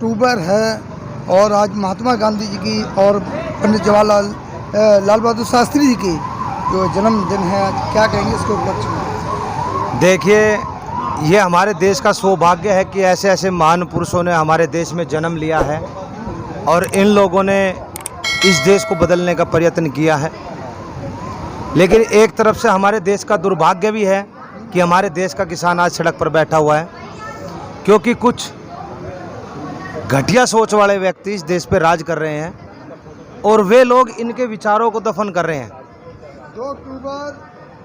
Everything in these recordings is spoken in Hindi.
अक्टूबर है और आज महात्मा गांधी जी की और पंडित जवाहरलाल लाल बहादुर शास्त्री जी की जो जन्मदिन है, क्या कहेंगे इसके उपलक्ष्य में? देखिए, ये हमारे देश का सौभाग्य है कि ऐसे ऐसे महान पुरुषों ने हमारे देश में जन्म लिया है और इन लोगों ने इस देश को बदलने का प्रयत्न किया है। लेकिन एक तरफ से हमारे देश का दुर्भाग्य भी है कि हमारे देश का किसान आज सड़क पर बैठा हुआ है, क्योंकि कुछ घटिया सोच वाले व्यक्ति इस देश पर राज कर रहे हैं और वे लोग इनके विचारों को दफन कर रहे हैं। 2 अक्टूबर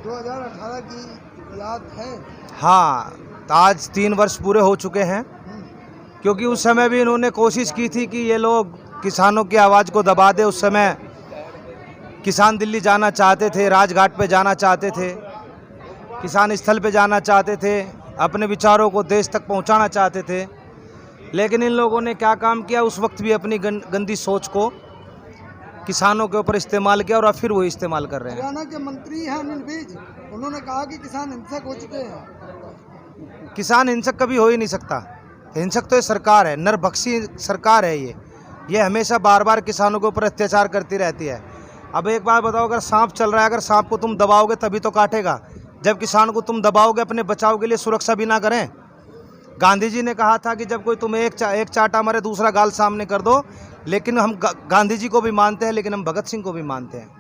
2018 की याद है? हाँ, आज 3 वर्ष पूरे हो चुके हैं, क्योंकि उस समय भी इन्होंने कोशिश की थी कि ये लोग किसानों की आवाज़ को दबा दे। उस समय किसान दिल्ली जाना चाहते थे, राजघाट पे जाना चाहते थे, किसान स्थल पे जाना चाहते थे, अपने विचारों को देश तक पहुंचाना चाहते थे। लेकिन इन लोगों ने क्या काम किया, उस वक्त भी अपनी गंदी सोच को किसानों के ऊपर इस्तेमाल किया और अब फिर वो इस्तेमाल कर रहे हैं। हरियाणा के मंत्री हैं अनिल विज, उन्होंने कहा कि किसान हिंसक हो चुके हैं। किसान हिंसक कभी हो ही नहीं सकता। हिंसक तो ये सरकार है, नरभक्षी सरकार है ये हमेशा बार बार किसानों के ऊपर अत्याचार करती रहती है। अब एक बात बताओ, अगर सांप चल रहा है, अगर सांप को तुम दबाओगे तभी तो काटेगा। जब किसान को तुम दबाओगे अपने बचाव के लिए सुरक्षा भी ना करें। गांधी जी ने कहा था कि जब कोई तुम्हें एक चाटा मारे दूसरा गाल सामने कर दो। लेकिन हम गांधी जी को भी मानते हैं, लेकिन हम भगत सिंह को भी मानते हैं।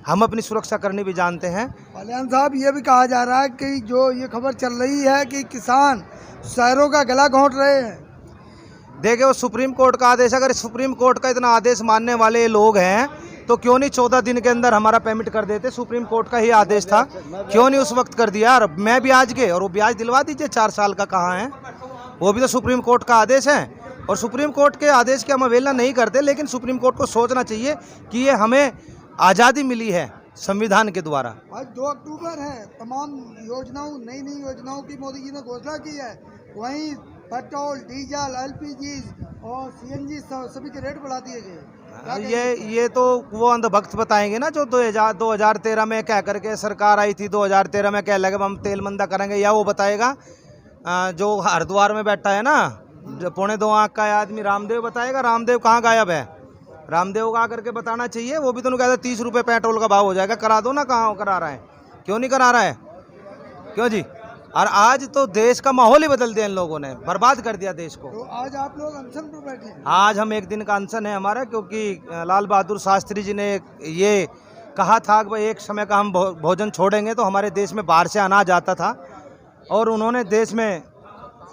हम अपनी सुरक्षा करनी भी जानते हैं। कल्याण साहब, ये भी कहा जा रहा है कि जो ये खबर चल रही है कि किसान शहरों का गला घोंट रहे हैं। देखिए, वो सुप्रीम कोर्ट का आदेश, अगर सुप्रीम कोर्ट का इतना आदेश मानने वाले लोग हैं तो क्यों नहीं 14 दिन के अंदर हमारा पेमेंट कर देते। सुप्रीम कोर्ट का ही आदेश था, क्यों नहीं उस वक्त कर दिया। और मैं ब्याज के और वो ब्याज दिलवा दीजिए, 4 साल का कहाँ है, वो भी तो सुप्रीम कोर्ट का आदेश है। और सुप्रीम कोर्ट के आदेश की हम अवहेलना नहीं करते, लेकिन सुप्रीम कोर्ट को सोचना चाहिए कि ये हमें आज़ादी मिली है संविधान के द्वारा। आज 2 अक्टूबर है, तमाम योजनाओं, नई नई योजनाओं की मोदी जी ने घोषणा की है। वहीं पेट्रोल, डीजल, एलपीजी और सीएनजी सभी के रेट बढ़ा दिए गए। ये तो वो अंधभक्त बताएंगे ना, जो 2013 में कह करके सरकार आई थी, 2013 में कह लगे हम तेल मंदा करेंगे, या वो बताएगा जो हरिद्वार में बैठा है ना, जो 2.25 आँख का आदमी, रामदेव बताएगा। रामदेव कहाँ गायब है? रामदेव को आकर के बताना चाहिए। वो भी तो कहता है 30 रुपये पेट्रोल का भाव हो जाएगा, करा दो ना। कहाँ करा रहा है, क्यों नहीं करा रहा है, क्यों जी? और आज तो देश का माहौल ही बदल दिया इन लोगों ने, बर्बाद कर दिया देश को। तो आज आप लोग अनशन पर बैठे हैं? आज हम 1 दिन का अनशन है हमारा, क्योंकि लाल बहादुर शास्त्री जी ने ये कहा था कि भाई एक समय का हम भोजन छोड़ेंगे, तो हमारे देश में बाहर से अनाज आता था और उन्होंने देश में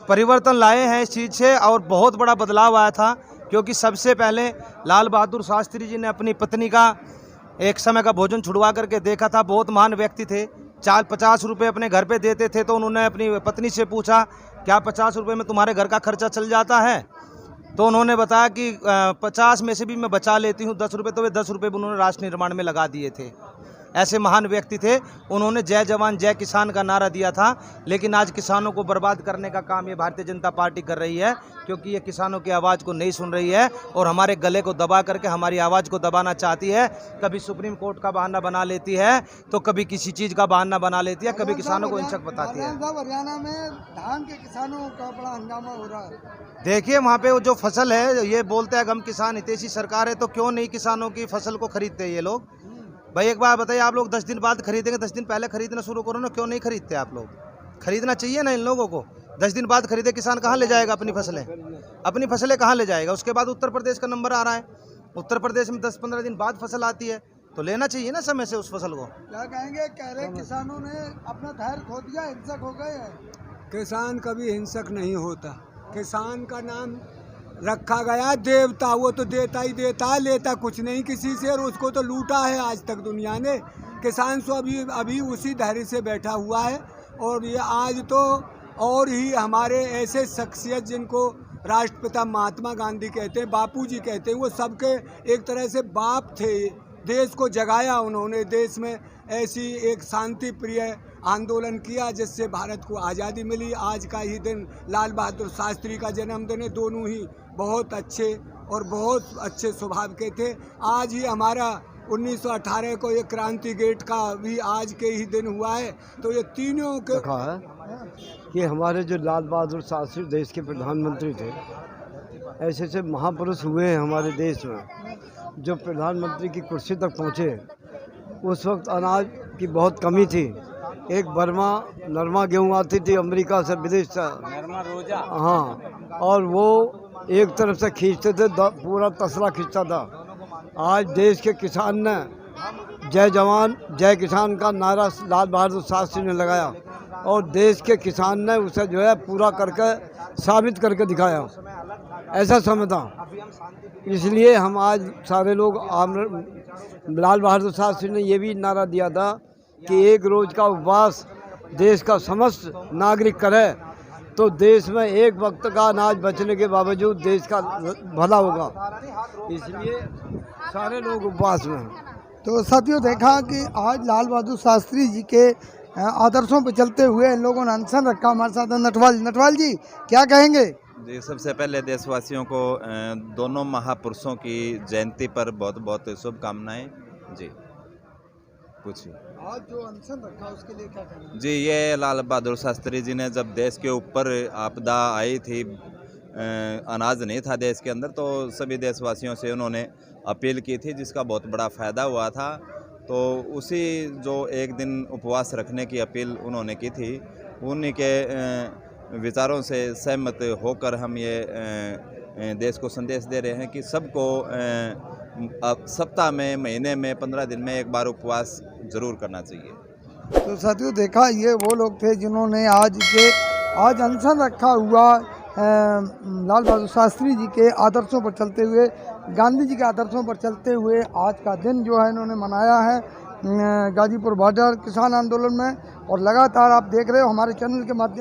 परिवर्तन लाए हैं इस चीज़ से और बहुत बड़ा बदलाव आया था। क्योंकि सबसे पहले लाल बहादुर शास्त्री जी ने अपनी पत्नी का एक समय का भोजन छुड़वा करके देखा था। बहुत महान व्यक्ति थे, 50 रुपये अपने घर पे देते थे, तो उन्होंने अपनी पत्नी से पूछा, क्या 50 रुपये में तुम्हारे घर का खर्चा चल जाता है? तो उन्होंने बताया कि 50 में से भी मैं बचा लेती हूँ 10 रुपये। तो वे 10 रुपये उन्होंने राष्ट्र निर्माण में लगा दिए थे। ऐसे महान व्यक्ति थे। उन्होंने जय जवान जय किसान का नारा दिया था। लेकिन आज किसानों को बर्बाद करने का काम ये भारतीय जनता पार्टी कर रही है, क्योंकि ये किसानों की आवाज़ को नहीं सुन रही है और हमारे गले को दबा करके हमारी आवाज़ को दबाना चाहती है। कभी सुप्रीम कोर्ट का बहाना बना लेती है, तो कभी किसी चीज़ का बहाना बना लेती है, कभी किसानों को हिंसक बताती है। हरियाणा में धान के किसानों का बड़ा हंगामा हो रहा है। देखिए, वहाँ पे वो जो फसल है, ये बोलते हैं हम किसान हितैषी सरकार है, तो क्यों नहीं किसानों की फसल को खरीदते ये लोग? भाई एक बात बताइए, आप लोग 10 दिन बाद खरीदेंगे, 10 दिन पहले खरीदना शुरू करो ना। क्यों नहीं खरीदते आप लोग? खरीदना चाहिए ना इन लोगों को। 10 दिन बाद खरीदे किसान, कहाँ ले जाएगा अपनी फसलें? अपनी फसलें कहाँ ले जाएगा? उसके बाद उत्तर प्रदेश का नंबर आ रहा है। उत्तर प्रदेश में 10-15 दिन बाद फसल आती है, तो लेना चाहिए ना समय से उस फसल को। क्या कहेंगे? कह रहे किसानों ने अपना धैर्य खो दिया, हिंसक हो गए हैं। किसान कभी हिंसक नहीं होता। किसान का नाम रखा गया देवता, वो तो देता ही देता है, लेता कुछ नहीं किसी से, और उसको तो लूटा है आज तक दुनिया ने। किसान सो अभी उसी धैर्य से बैठा हुआ है। और ये आज तो और ही हमारे ऐसे शख्सियत जिनको राष्ट्रपिता महात्मा गांधी कहते हैं, बापू जी कहते हैं, वो सबके एक तरह से बाप थे। देश को जगाया उन्होंने, देश में ऐसी एक शांति प्रिय आंदोलन किया जिससे भारत को आज़ादी मिली। आज का ही दिन लाल बहादुर शास्त्री का जन्मदिन है। दोनों ही बहुत अच्छे और बहुत अच्छे स्वभाव के थे। आज ही हमारा 1918 को ये क्रांति गेट का भी आज के ही दिन हुआ है। तो ये तीनों के देखा है कि हमारे जो लाल बहादुर शास्त्री देश के प्रधानमंत्री थे, ऐसे ऐसे महापुरुष हुए हैं हमारे देश में, जो प्रधानमंत्री की कुर्सी तक पहुँचे। उस वक्त अनाज की बहुत कमी थी। एक बर्मा नरमा गेहूँ आती थी अमेरिका से, विदेश से, हाँ, और वो एक तरफ से खींचते थे, पूरा तसला खींचता था। आज देश के किसान ने जय जवान जय किसान का नारा लाल बहादुर शास्त्री ने लगाया, और देश के किसान ने उसे जो है पूरा करके साबित करके दिखाया। ऐसा समय था, इसलिए हम आज सारे लोग लाल बहादुर शास्त्री ने ये भी नारा दिया था कि एक रोज का उपवास देश का समस्त नागरिक करे तो देश में एक वक्त का अनाज बचने के बावजूद देश का भला होगा। इसलिए सारे लोग उपवास में हैं। तो साथियों, देखा कि आज लाल बहादुर शास्त्री जी के आदर्शों पर चलते हुए इन लोगों ने अनशन रखा। हमारे साथ नटवाल जी, क्या कहेंगे? जी, सबसे पहले देशवासियों को दोनों महापुरुषों की जयंती पर बहुत बहुत शुभकामनाएं। जी, पूछिए। आज जो अनशन रखा उसके लिए क्या कहना? जी, ये लाल बहादुर शास्त्री जी ने जब देश के ऊपर आपदा आई थी, अनाज नहीं था देश के अंदर, तो सभी देशवासियों से उन्होंने अपील की थी, जिसका बहुत बड़ा फ़ायदा हुआ था। तो उसी जो एक दिन उपवास रखने की अपील उन्होंने की थी, उन्हीं के विचारों से सहमत होकर हम ये देश को संदेश दे रहे हैं कि सबको सप्ताह में, महीने में, 15 दिन में एक बार उपवास ज़रूर करना चाहिए। तो साथियों, देखा ये वो लोग थे जिन्होंने आज अनशन रखा हुआ लाल बहादुर शास्त्री जी के आदर्शों पर चलते हुए, गांधी जी के आदर्शों पर चलते हुए आज का दिन जो है इन्होंने मनाया है गाजीपुर बॉर्डर किसान आंदोलन में। और लगातार आप देख रहे हो हमारे चैनल के माध्यम